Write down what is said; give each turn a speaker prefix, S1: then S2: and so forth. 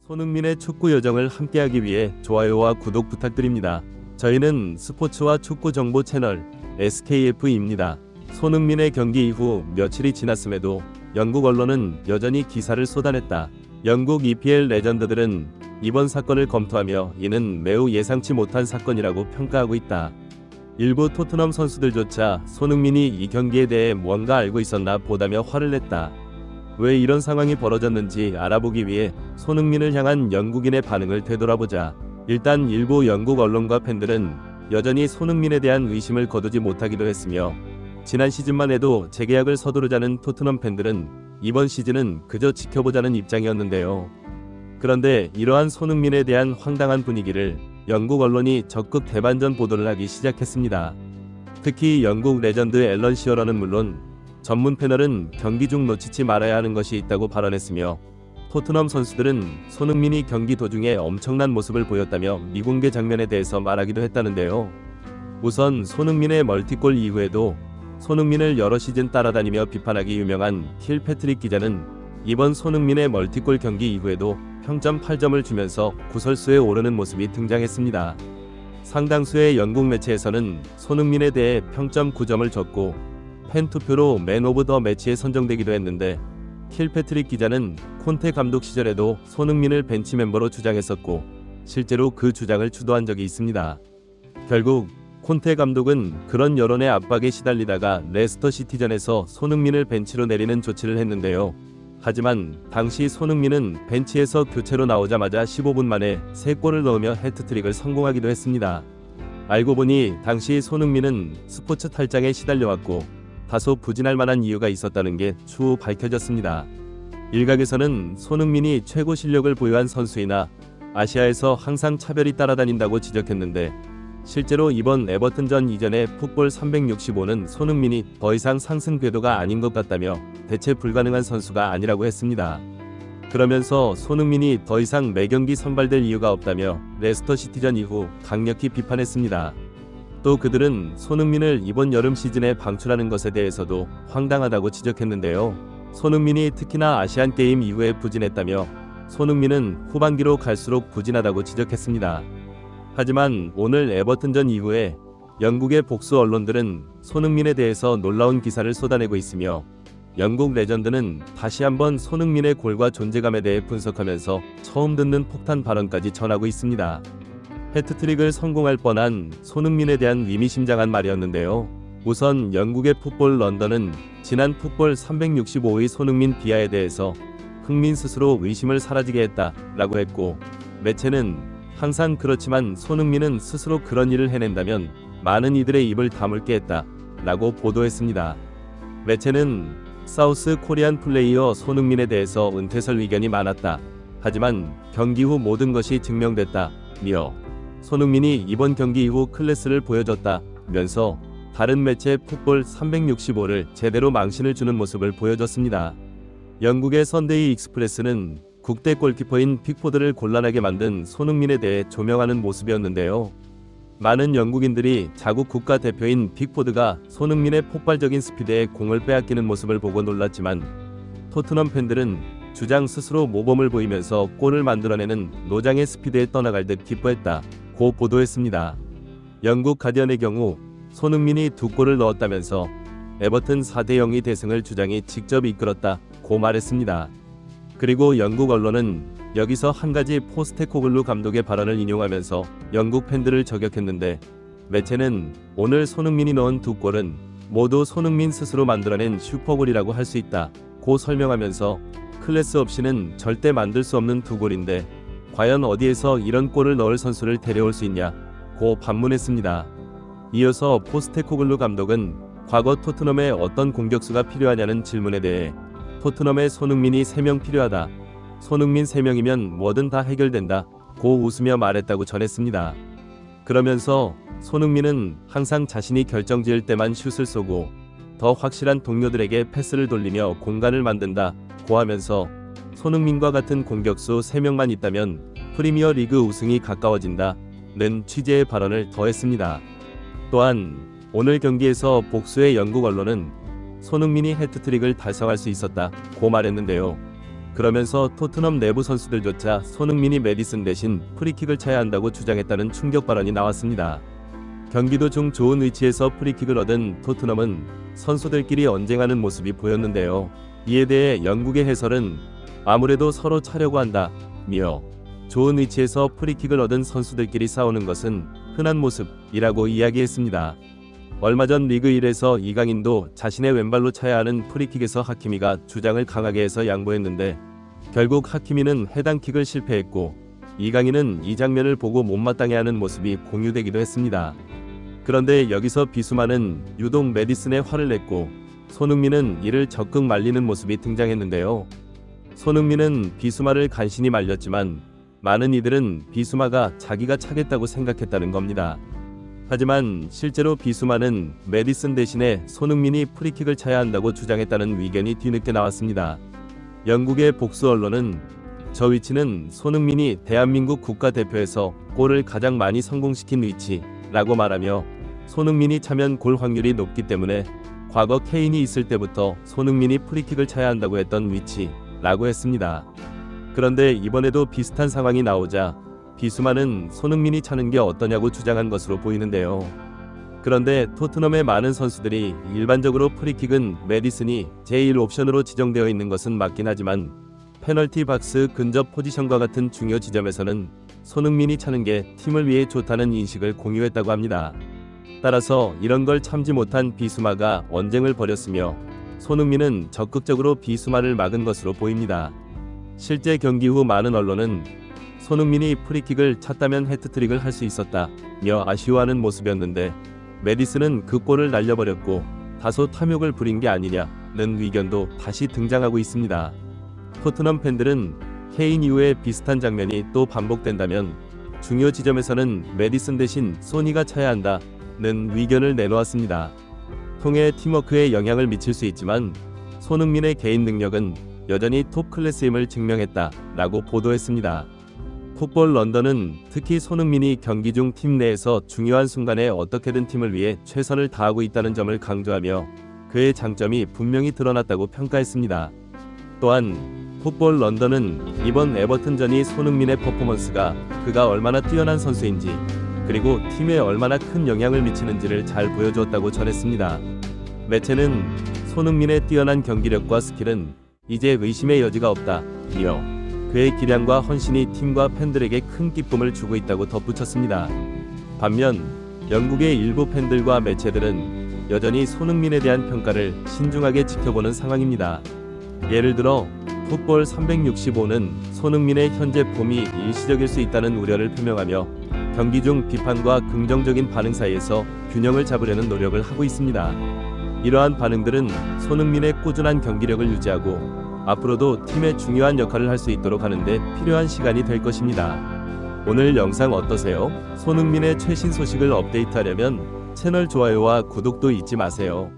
S1: 손흥민의 축구 여정을 함께하기 위해 좋아요와 구독 부탁드립니다. 저희는 스포츠와 축구 정보 채널 SKF입니다. 손흥민의 경기 이후 며칠이 지났음에도 영국 언론은 여전히 기사를 쏟아냈다. 영국 EPL 레전드들은 이번 사건을 검토하며 이는 매우 예상치 못한 사건이라고 평가하고 있다. 일부 토트넘 선수들조차 손흥민이 이 경기에 대해 뭔가 알고 있었나 보다며 화를 냈다. 왜 이런 상황이 벌어졌는지 알아보기 위해 손흥민을 향한 영국인의 반응을 되돌아보자. 일단 일부 영국 언론과 팬들은 여전히 손흥민에 대한 의심을 거두지 못하기도 했으며, 지난 시즌만 해도 재계약을 서두르자는 토트넘 팬들은 이번 시즌은 그저 지켜보자는 입장이었는데요. 그런데 이러한 손흥민에 대한 황당한 분위기를 영국 언론이 적극 대반전 보도를 하기 시작했습니다. 특히 영국 레전드 앨런 시어러는 물론 전문 패널은 경기 중 놓치지 말아야 하는 것이 있다고 발언했으며, 토트넘 선수들은 손흥민이 경기 도중에 엄청난 모습을 보였다며 미공개 장면에 대해서 말하기도 했다는데요. 우선 손흥민의 멀티골 이후에도 손흥민을 여러 시즌 따라다니며 비판하기 유명한 킬 패트릭 기자는 이번 손흥민의 멀티골 경기 이후에도 평점 8점을 주면서 구설수에 오르는 모습이 등장했습니다. 상당수의 영국 매체에서는 손흥민에 대해 평점 9점을 줬고 팬투표로 맨 오브 더 매치에 선정되기도 했는데, 킬 패트릭 기자는 콘테 감독 시절에도 손흥민을 벤치 멤버로 주장했었고 실제로 그 주장을 주도한 적이 있습니다. 결국 콘테 감독은 그런 여론의 압박에 시달리다가 레스터 시티전에서 손흥민을 벤치로 내리는 조치를 했는데요. 하지만 당시 손흥민은 벤치에서 교체로 나오자마자 15분 만에 3골을 넣으며 해트트릭을 성공하기도 했습니다. 알고 보니 당시 손흥민은 스포츠 탈장에 시달려왔고 다소 부진할 만한 이유가 있었다는 게 추후 밝혀졌습니다. 일각에서는 손흥민이 최고 실력을 보유한 선수이나 아시아에서 항상 차별이 따라다닌다고 지적했는데, 실제로 이번 에버튼전 이전의 풋볼 365는 손흥민이 더 이상 상승 궤도가 아닌 것 같다며 대체 불가능한 선수가 아니라고 했습니다. 그러면서 손흥민이 더 이상 매경기 선발될 이유가 없다며 레스터 시티전 이후 강력히 비판했습니다. 또 그들은 손흥민을 이번 여름 시즌에 방출하는 것에 대해서도 황당하다고 지적했는데요. 손흥민이 특히나 아시안게임 이후에 부진했다며 손흥민은 후반기로 갈수록 부진하다고 지적했습니다. 하지만 오늘 에버튼전 이후에 영국의 복수 언론들은 손흥민에 대해서 놀라운 기사를 쏟아내고 있으며, 영국 레전드는 다시 한번 손흥민의 골과 존재감에 대해 분석하면서 처음 듣는 폭탄 발언까지 전하고 있습니다. 해트트릭을 성공할 뻔한 손흥민에 대한 의미심장한 말이었는데요. 우선 영국의 풋볼 런던은 지난 풋볼 365의 손흥민 비하에 대해서 흥민 스스로 의심을 사라지게 했다라고 했고, 매체는 항상 그렇지만 손흥민은 스스로 그런 일을 해낸다면 많은 이들의 입을 다물게 했다라고 보도했습니다. 매체는 사우스 코리안 플레이어 손흥민에 대해서 은퇴설 의견이 많았다. 하지만 경기 후 모든 것이 증명됐다며 손흥민이 이번 경기 이후 클래스를 보여줬다면서 다른 매체 풋볼 365를 제대로 망신을 주는 모습을 보여줬습니다. 영국의 선데이 익스프레스는 국대 골키퍼인 픽포드를 곤란하게 만든 손흥민에 대해 조명하는 모습이었는데요. 많은 영국인들이 자국 국가대표인 픽포드가 손흥민의 폭발적인 스피드에 공을 빼앗기는 모습을 보고 놀랐지만, 토트넘 팬들은 주장 스스로 모범을 보이면서 골을 만들어내는 노장의 스피드에 떠나갈 듯 기뻐했다고 보도했습니다. 영국 가디언의 경우 손흥민이 2골을 넣었다면서 에버튼 4대0의 대승을 주장이 직접 이끌었다고 말했습니다. 그리고 영국 언론은 여기서 한 가지 포스테코글루 감독의 발언을 인용하면서 영국 팬들을 저격했는데, 매체는 오늘 손흥민이 넣은 2골은 모두 손흥민 스스로 만들어낸 슈퍼골이라고 할 수 있다고 설명하면서 클래스 없이는 절대 만들 수 없는 2골인데 과연 어디에서 이런 골을 넣을 선수를 데려올 수 있냐고 반문했습니다. 이어서 포스테코글루 감독은 과거 토트넘에 어떤 공격수가 필요하냐는 질문에 대해 토트넘에 손흥민이 3명 필요하다. 손흥민 3명이면 뭐든 다 해결된다. 고 웃으며 말했다고 전했습니다. 그러면서 손흥민은 항상 자신이 결정지을 때만 슛을 쏘고 더 확실한 동료들에게 패스를 돌리며 공간을 만든다. 고 하면서 손흥민과 같은 공격수 3명만 있다면 프리미어 리그 우승이 가까워진다. 는 취재의 발언을 더했습니다. 또한 오늘 경기에서 복수의 영국 언론은 손흥민이 해트트릭을 달성할 수 있었다고 말했는데요. 그러면서 토트넘 내부 선수들조차 손흥민이 메디슨 대신 프리킥을 차야 한다고 주장했다는 충격 발언이 나왔습니다. 경기도 중 좋은 위치에서 프리킥을 얻은 토트넘은 선수들끼리 언쟁하는 모습이 보였는데요. 이에 대해 영국의 해설은 아무래도 서로 차려고 한다며 좋은 위치에서 프리킥을 얻은 선수들끼리 싸우는 것은 흔한 모습이라고 이야기했습니다. 얼마 전 리그 1에서 이강인도 자신의 왼발로 차야 하는 프리킥에서 하키미가 주장을 강하게 해서 양보했는데 결국 하키미는 해당 킥을 실패했고 이강인은 이 장면을 보고 못마땅해 하는 모습이 공유되기도 했습니다. 그런데 여기서 비수마는 유독 메디슨에 화를 냈고 손흥민은 이를 적극 말리는 모습이 등장했는데요. 손흥민은 비수마를 간신히 말렸지만 많은 이들은 비수마가 자기가 차겠다고 생각했다는 겁니다. 하지만 실제로 비수마는 메디슨 대신에 손흥민이 프리킥을 차야 한다고 주장했다는 의견이 뒤늦게 나왔습니다. 영국의 복수 언론은 저 위치는 손흥민이 대한민국 국가대표에서 골을 가장 많이 성공시킨 위치라고 말하며 손흥민이 차면 골 확률이 높기 때문에 과거 케인이 있을 때부터 손흥민이 프리킥을 차야 한다고 했던 위치라고 했습니다. 그런데 이번에도 비슷한 상황이 나오자 비수마는 손흥민이 차는 게 어떠냐고 주장한 것으로 보이는데요. 그런데 토트넘의 많은 선수들이 일반적으로 프리킥은 메디슨이 제1 옵션으로 지정되어 있는 것은 맞긴 하지만 페널티 박스 근접 포지션과 같은 중요 지점에서는 손흥민이 차는 게 팀을 위해 좋다는 인식을 공유했다고 합니다. 따라서 이런 걸 참지 못한 비수마가 언쟁을 벌였으며 손흥민은 적극적으로 비수마를 막은 것으로 보입니다. 실제 경기 후 많은 언론은 손흥민이 프리킥을 찼다면 해트트릭을 할 수 있었다며 아쉬워하는 모습이었는데 메디슨은 그 골을 날려버렸고 다소 탐욕을 부린 게 아니냐는 의견도 다시 등장하고 있습니다. 토트넘 팬들은 케인 이후에 비슷한 장면이 또 반복된다면 중요 지점에서는 메디슨 대신 소니가 차야 한다는 의견을 내놓았습니다. 통해 팀워크에 영향을 미칠 수 있지만 손흥민의 개인 능력은 여전히 톱 클래스임을 증명했다라고 보도했습니다. 풋볼 런던은 특히 손흥민이 경기 중 팀 내에서 중요한 순간에 어떻게든 팀을 위해 최선을 다하고 있다는 점을 강조하며 그의 장점이 분명히 드러났다고 평가했습니다. 또한 풋볼 런던은 이번 에버튼전이 손흥민의 퍼포먼스가 그가 얼마나 뛰어난 선수인지 그리고 팀에 얼마나 큰 영향을 미치는지를 잘 보여주었다고 전했습니다. 매체는 손흥민의 뛰어난 경기력과 스킬은 이제 의심의 여지가 없다며 그의 기량과 헌신이 팀과 팬들에게 큰 기쁨을 주고 있다고 덧붙였습니다. 반면 영국의 일부 팬들과 매체들은 여전히 손흥민에 대한 평가를 신중하게 지켜보는 상황입니다. 예를 들어 풋볼 365는 손흥민의 현재 폼이 일시적일 수 있다는 우려를 표명하며 경기 중 비판과 긍정적인 반응 사이에서 균형을 잡으려는 노력을 하고 있습니다. 이러한 반응들은 손흥민의 꾸준한 경기력을 유지하고 앞으로도 팀의 중요한 역할을 할 수 있도록 하는데 필요한 시간이 될 것입니다. 오늘 영상 어떠세요? 손흥민의 최신 소식을 업데이트하려면 채널 좋아요와 구독도 잊지 마세요.